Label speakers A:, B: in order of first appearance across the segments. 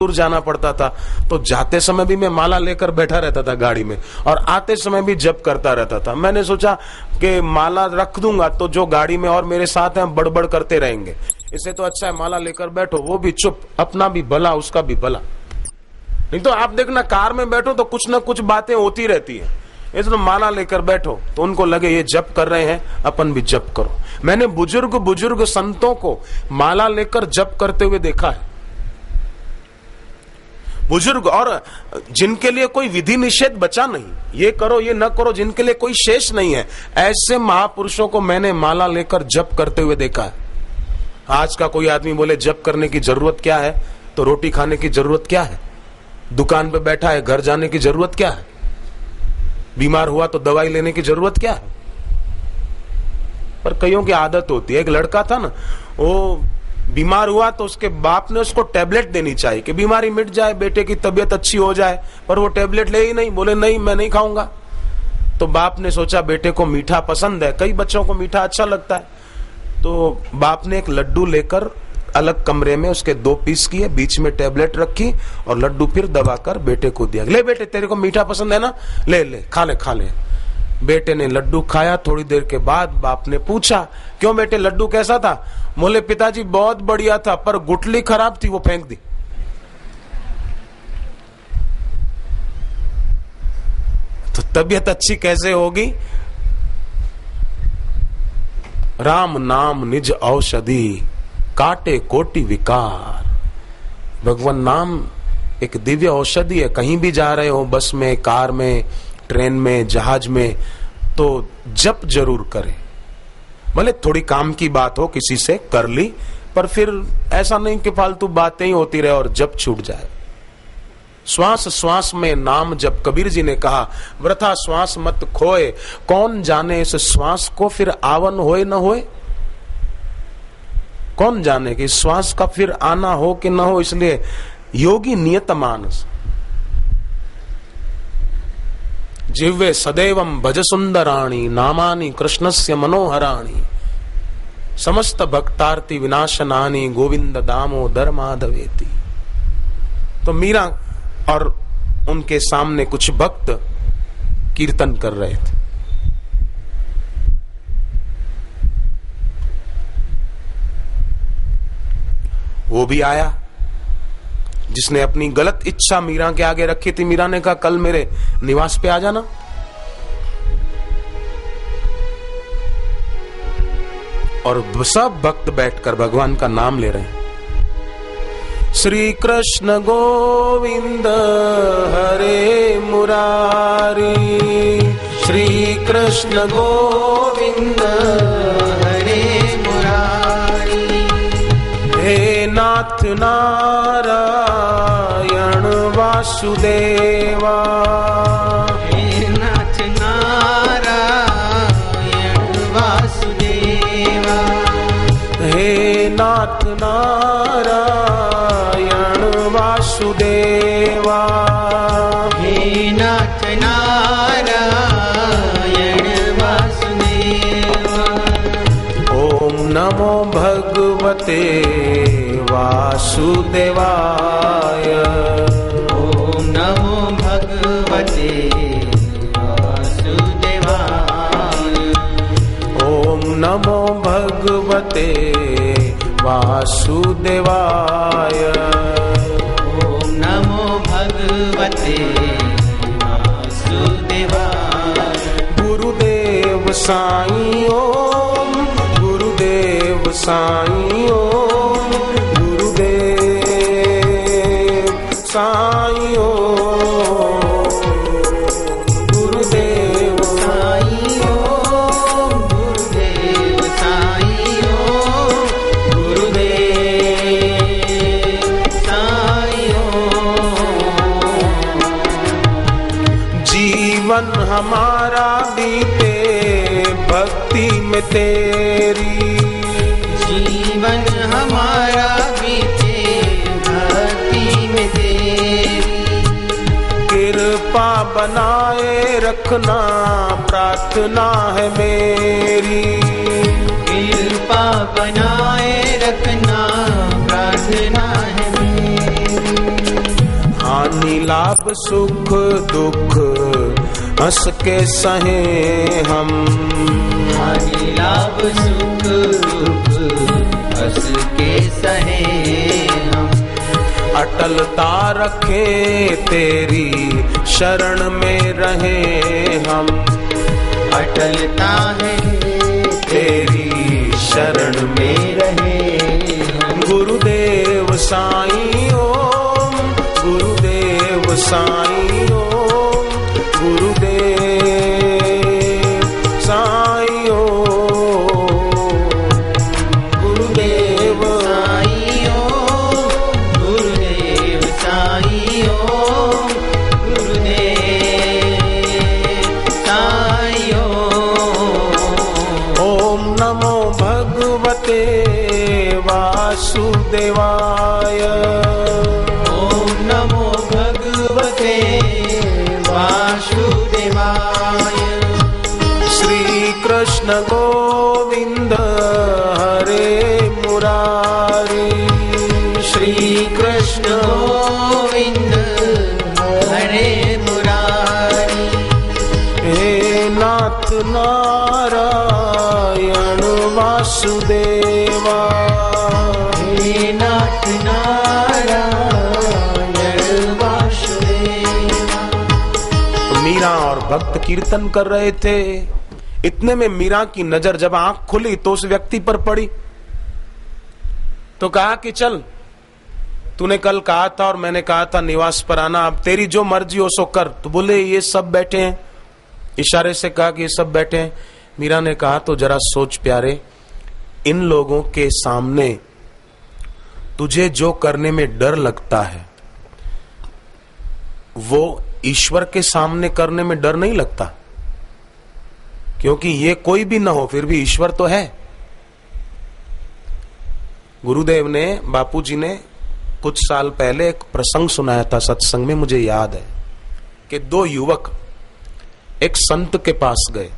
A: दूर जाना पड़ता था, तो जाते समय भी मैं माला लेकर बैठा रहता था गाड़ी में और आते समय भी जप करता रहता था। मैंने सोचा कि माला रख दूंगा तो जो गाड़ी में और मेरे साथ हैं बड़बड़ करते रहेंगे, इससे तो अच्छा है माला लेकर बैठो, वो भी चुप, अपना भी भला उसका भी भला। नहीं तो आप देखना कार में बैठो तो कुछ ना कुछ बातें होती रहती है, इसलिए माला लेकर बैठो तो उनको लगे ये जप कर रहे हैं, अपन भी जप करो। मैंने बुजुर्ग संतों को माला लेकर जप करते हुए देखा है, बुजुर्ग, और जिनके लिए कोई विधि निषेध बचा नहीं, ये करो ये न करो, जिनके लिए कोई शेष नहीं है, ऐसे महापुरुषों को मैंने माला लेकर जप करते हुए देखा है। आज का कोई आदमी बोले जप करने की जरूरत क्या है, तो रोटी खाने की जरूरत क्या है, दुकान पे बैठा है घर जाने की जरूरत क्या है, बीमार हुआ तो दवाई लेने की जरूरत क्या है। पर कईयों की आदत होती है, एक लड़का था ना, वो बीमार हुआ तो उसके बाप ने उसको टैबलेट देनी चाहिए कि बीमारी मिट जाए, बेटे की तबीयत अच्छी हो जाए, पर वो टैबलेट ले ही नहीं, बोले नहीं मैं नहीं खाऊंगा। तो बाप ने सोचा बेटे को मीठा पसंद है, कई बच्चों को मीठा अच्छा लगता है, तो बाप ने एक लड्डू लेकर अलग कमरे में उसके 2 पीस किए, बीच में टैबलेट रखी और लड्डू फिर दबाकर बेटे को दिया, ले बेटे तेरे को मीठा पसंद है ना, ले ले खा ले। बेटे ने लड्डू खाया। थोड़ी देर के बाद बाप ने पूछा क्यों बेटे लड्डू कैसा था, बोले पिताजी बहुत बढ़िया था पर गुठली खराब थी वो फेंक दी। तो तबीयत अच्छी कैसे होगी। राम नाम निज औषधि काटे कोटि विकार। भगवान नाम एक दिव्य औषधि है। कहीं भी जा रहे हो, बस में, कार में, ट्रेन में, जहाज में, तो जप जरूर करें। भले थोड़ी काम की बात हो किसी से कर ली, पर फिर ऐसा नहीं कि फालतू बातें ही होती रहे और जप छूट जाए। श्वास श्वास में नाम जप, कबीर जी ने कहा वृथा श्वास मत खोए, कौन जाने इस श्वास को फिर आवन होए न होए। कौन जाने कि श्वास का फिर आना हो कि न हो, इसलिए योगी नियत मानस जिह्वे सदैवं भज सुंदराणि नामानि कृष्णस्य मनोहराणि समस्त भक्तार्ति विनाशनानि गोविंद दामोदर माधवेति। तो मीरा और उनके सामने कुछ भक्त कीर्तन कर रहे थे। वो भी आया जिसने अपनी गलत इच्छा मीरा के आगे रखी थी। मीरा ने कहा कल मेरे निवास पे आ जाना। और सब भक्त बैठकर भगवान का नाम ले रहे हैं। श्री कृष्ण गोविंद हरे मुरारी, श्री कृष्ण गोविंद हरे मुरारी, हे नाथ नारायण वासुदेवा,
B: हे नाथ नारायण वासुदेवा,
A: हे नाथ नारायण वासुदेवा,
B: हे नाथ नारायण वासुदेवा।
A: ओम नमो भगवते वासुदेवाय,
B: ओम नमो भगवते वासुदेवाय,
A: ओम नमो भगवते वासुदेवाय,
B: ओम नमो भगवते वासुदेवाय।
A: गुरुदेव साईं ओम, गुरुदेव साईं ओम, गुरुदेव साईं ओम, गुरुदेव
B: साईं ओम, गुरुदेव साईं ओम, गुरुदेव साईं ओम।
A: जीवन हमारा बीते भक्ति में तेरी,
B: जीवन हमारा बीते भक्ति में तेरी,
A: कृपा बनाए रखना प्रार्थना है मेरी,
B: कृपा बनाए रखना प्रार्थना है मेरी।
A: हानि लाभ सुख दुख हंस के सहे हम।
B: हानि लाभ सुख दुख हंस के सहे हम।
A: अटलता रखे तेरी शरण में रहे हम।
B: अटलता है
A: तेरी शरण में
B: रहे हम।
A: गुरुदेव साईं ओम, गुरुदेव साईं ओम, गुरुदेव साईं ओम, गुरुदेव
B: साईं ओम, गुरुदेव साईं ओम, गुरुदेव साईं ओम।
A: ओम नमो भगवते वासुदेवाय।
B: ओम नमो भगवते वासुदेवाय।
A: श्री कृष्ण गोविंद हरे मुरारी।
B: श्री कृष्ण गोविंद हरे मुरारी।
A: हे नाथ नारायण वासुदेवा।
B: हे नाथ नारायण वासुदेवा।
A: मीरा और भक्त कीर्तन कर रहे थे। इतने में मीरा की नजर जब आंख खुली तो उस व्यक्ति पर पड़ी, तो कहा कि चल, तूने कल कहा था और मैंने कहा था निवास पर आना, अब तेरी जो मर्जी हो सो कर। तो बोले ये सब बैठे हैं, इशारे से कहा कि ये सब बैठे हैं। मीरा ने कहा तो जरा सोच प्यारे, इन लोगों के सामने तुझे जो करने में डर लगता है वो ईश्वर के सामने करने में डर नहीं लगता, क्योंकि ये कोई भी ना हो फिर भी ईश्वर तो है। गुरुदेव ने, बापूजी ने कुछ साल पहले एक प्रसंग सुनाया था सत्संग में, मुझे याद है कि दो युवक एक संत के पास गए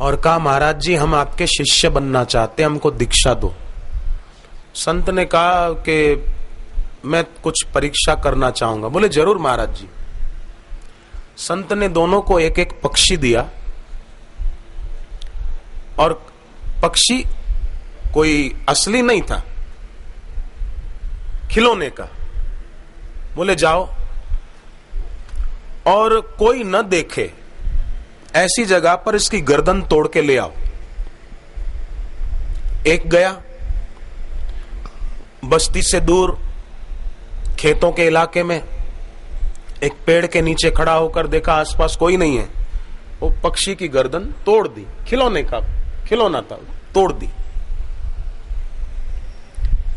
A: और कहा महाराज जी हम आपके शिष्य बनना चाहते हैं, हमको दीक्षा दो। संत ने कहा कि मैं कुछ परीक्षा करना चाहूंगा। बोले जरूर महाराज जी। संत ने दोनों को एक एक पक्षी दिया और पक्षी कोई असली नहीं था, खिलौने का। बोले जाओ और कोई न देखे ऐसी जगह पर इसकी गर्दन तोड़ के ले आओ। एक गया बस्ती से दूर खेतों के इलाके में, एक पेड़ के नीचे खड़ा होकर देखा आसपास कोई नहीं है, वो पक्षी की गर्दन तोड़ दी। खिलौने का खिलौना था, तोड़ दी।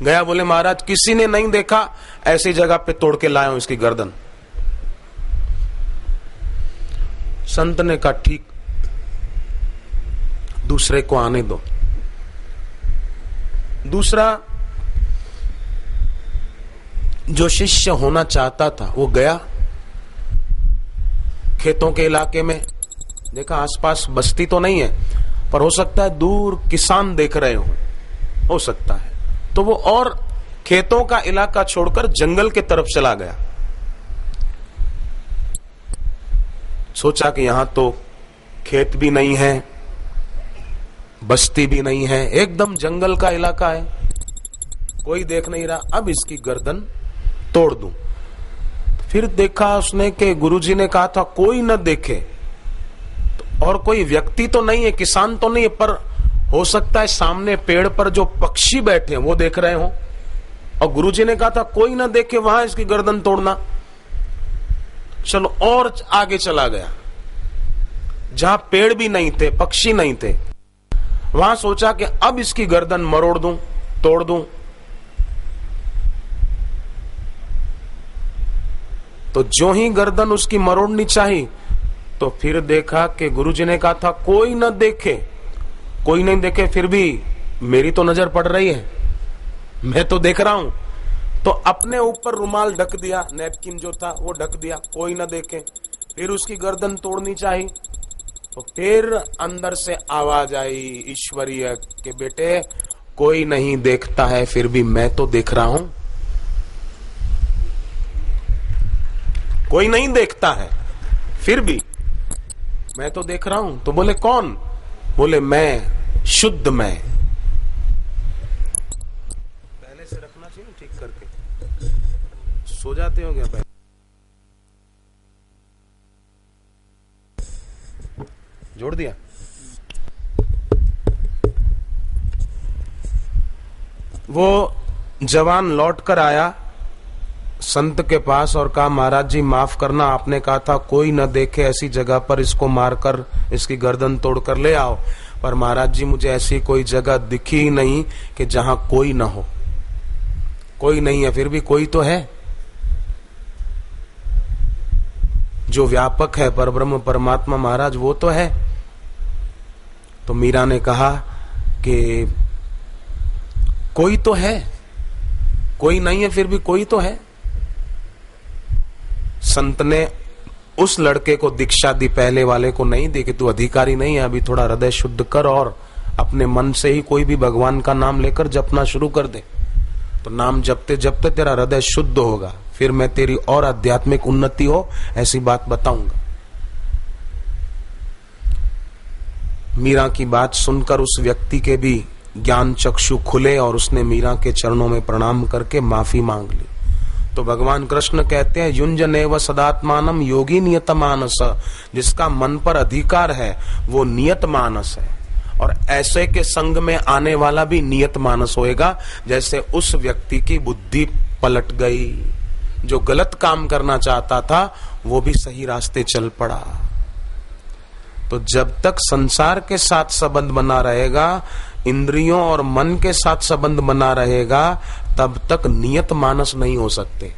A: गया, बोले महाराज किसी ने नहीं देखा, ऐसी जगह पे तोड़ के लाया हूं इसकी गर्दन। संत ने कहा ठीक, दूसरे को आने दो। दूसरा जो शिष्य होना चाहता था वो गया खेतों के इलाके में, देखा आसपास बस्ती तो नहीं है, पर हो सकता है दूर किसान देख रहे हो सकता है। तो वो और खेतों का इलाका छोड़कर जंगल के तरफ चला गया। सोचा कि यहां तो खेत भी नहीं है, बस्ती भी नहीं है, एकदम जंगल का इलाका है, कोई देख नहीं रहा, अब इसकी गर्दन तोड़ दूं। फिर देखा उसने कि गुरुजी ने कहा था कोई न देखे, और कोई व्यक्ति तो नहीं है, किसान तो नहीं है, पर हो सकता है सामने पेड़ पर जो पक्षी बैठे हैं वो देख रहे हो। और गुरुजी ने कहा था कोई ना देखे वहां इसकी गर्दन तोड़ना। चलो और आगे चला गया, जहां पेड़ भी नहीं थे, पक्षी नहीं थे, वहां सोचा कि अब इसकी गर्दन मरोड़ दूं, तोड़ दूं। तो जो ही गर्दन उसकी मरोड़नी चाहिए, तो फिर देखा कि गुरुजी ने कहा था कोई न देखे, कोई नहीं देखे, फिर भी मेरी तो नजर पड़ रही है, मैं तो देख रहा हूं। तो अपने ऊपर रुमाल ढक दिया, नैपकिन जो था वो ढक दिया, कोई न देखे। फिर उसकी गर्दन तोड़नी चाहिए, तो फिर अंदर से आवाज आई ईश्वरीय के बेटे कोई नहीं देखता है, फिर भी मैं तो देख रहा हूं। कोई नहीं देखता है, फिर भी मैं तो देख रहा हूं। तो बोले कौन? बोले मैं, शुद्ध मैं। पहले से रखना चाहिए ठीक करके। सो जाते हो क्या पहले? जोड़ दिया। वो जवान लौट कर आया संत के पास और कहा, महाराज जी माफ करना, आपने कहा था कोई न देखे ऐसी जगह पर इसको मारकर इसकी गर्दन तोड़कर ले आओ, पर महाराज जी मुझे ऐसी कोई जगह दिखी ही नहीं कि जहां कोई न हो। कोई नहीं है, फिर भी कोई तो है जो व्यापक है, परब्रह्म परमात्मा महाराज, वो तो है। तो मीरा ने कहा कि कोई तो है, कोई नहीं है फिर भी कोई तो है। संत ने उस लड़के को दीक्षा दी, पहले वाले को नहीं दी कि तू अधिकारी नहीं है, अभी थोड़ा हृदय शुद्ध कर और अपने मन से ही कोई भी भगवान का नाम लेकर जपना शुरू कर दे। तो नाम जपते जपते तेरा हृदय शुद्ध होगा, फिर मैं तेरी और आध्यात्मिक उन्नति हो ऐसी बात बताऊंगा। मीरा की बात सुनकर उस व्यक्ति के भी ज्ञान चक्षु खुले और उसने मीरा के चरणों में प्रणाम करके माफी मांग ली। तो भगवान कृष्ण कहते हैं, युंजनेव सदात्मानम योगी नियत मानस, जिसका मन पर अधिकार है वो नियत मानस है, और ऐसे के संग में आने वाला भी नियत मानस होएगा। जैसे उस व्यक्ति की बुद्धि पलट गई, जो गलत काम करना चाहता था वो भी सही रास्ते चल पड़ा। तो जब तक संसार के साथ संबंध बना रहेगा, इंद्रियों और मन के साथ संबंध बना रहेगा, तब तक नियत मानस नहीं हो सकते।